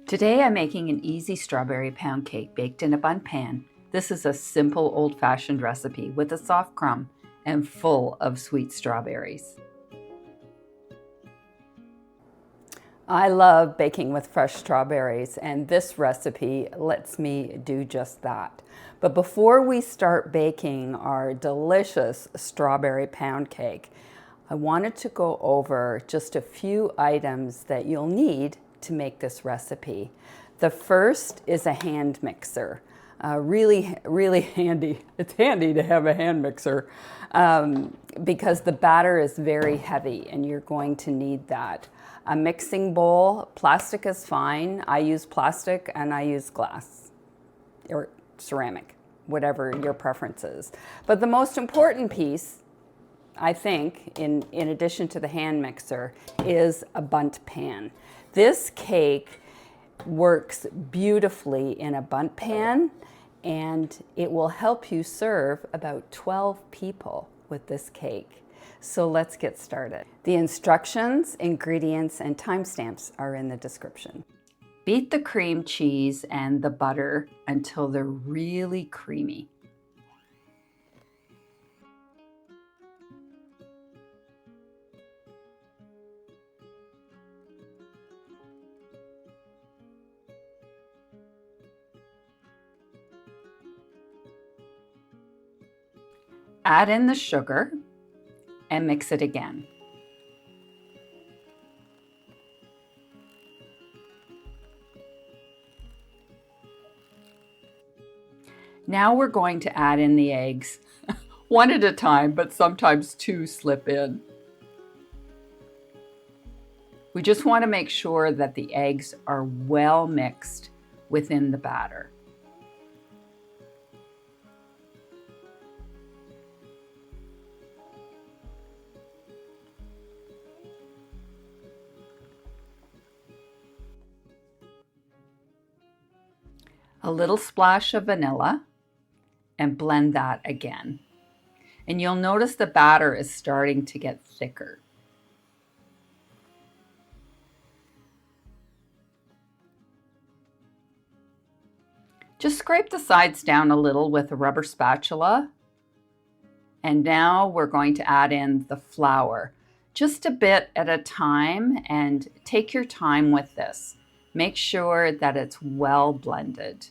Today I'm making an easy strawberry pound cake baked in a Bundt pan. This is a simple old-fashioned recipe with a soft crumb and full of sweet strawberries. I love baking with fresh strawberries, and this recipe lets me do just that. But before we start baking our delicious strawberry pound cake, I wanted to go over just a few items that you'll need to make this recipe. The first is a hand mixer. Really handy. It's handy to have a hand mixer because the batter is very heavy and you're going to need that. A mixing bowl, plastic is fine. I use plastic and I use glass or ceramic, whatever your preference is. But the most important piece, I think, in addition to the hand mixer, is a Bundt pan. This cake works beautifully in a Bundt pan, and it will help you serve about 12 people with this cake. So let's get started. The instructions, ingredients, and timestamps are in the description. Beat the cream cheese and the butter until they're really creamy. Add in the sugar and mix it again. Now we're going to add in the eggs, one at a time, but sometimes two slip in. We just want to make sure that the eggs are well mixed within the batter. A little splash of vanilla and blend that again. And you'll notice the batter is starting to get thicker. Just scrape the sides down a little with a rubber spatula. And now we're going to add in the flour, just a bit at a time, and take your time with this. Make sure that it's well blended.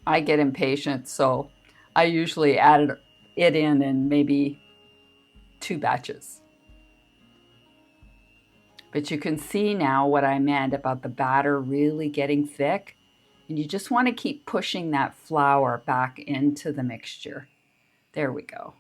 I get impatient, so I usually add it in maybe 2 batches. But you can see now what I meant about the batter really getting thick, and you just want to keep pushing that flour back into the mixture. There we go.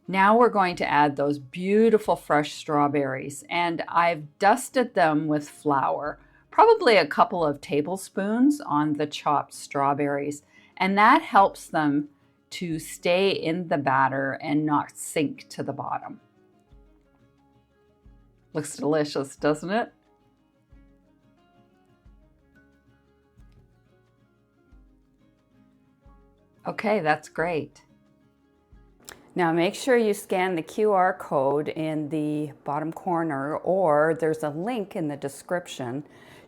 Now we're going to add those beautiful fresh strawberries, and I've dusted them with flour, probably a couple of tablespoons on the chopped strawberries, and that helps them to stay in the batter and not sink to the bottom. Looks delicious, doesn't it? Okay, that's great. Now make sure you scan the QR code in the bottom corner, or there's a link in the description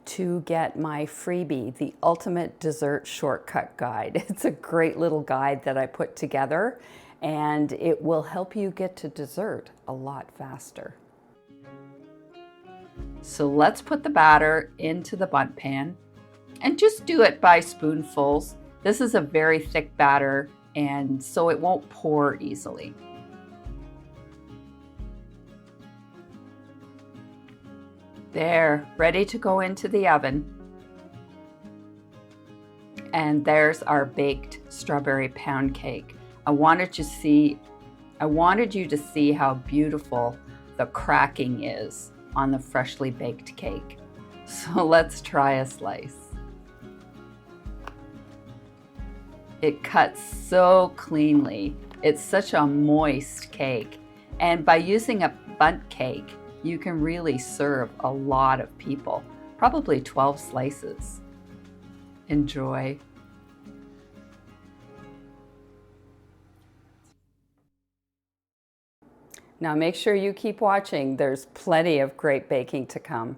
to get my freebie, the Ultimate Dessert Shortcut Guide. It's a great little guide that I put together, and it will help you get to dessert a lot faster. So let's put the batter into the Bundt pan, and just do it by spoonfuls. This is a very thick batter, and so it won't pour easily. There, ready to go into the oven. And there's our baked strawberry pound cake. I wanted you to see how beautiful the cracking is on the freshly baked cake. So let's try a slice. It cuts so cleanly. It's such a moist cake. And by using a bundt cake, you can really serve a lot of people, probably 12 slices. Enjoy. Now make sure you keep watching. There's plenty of great baking to come.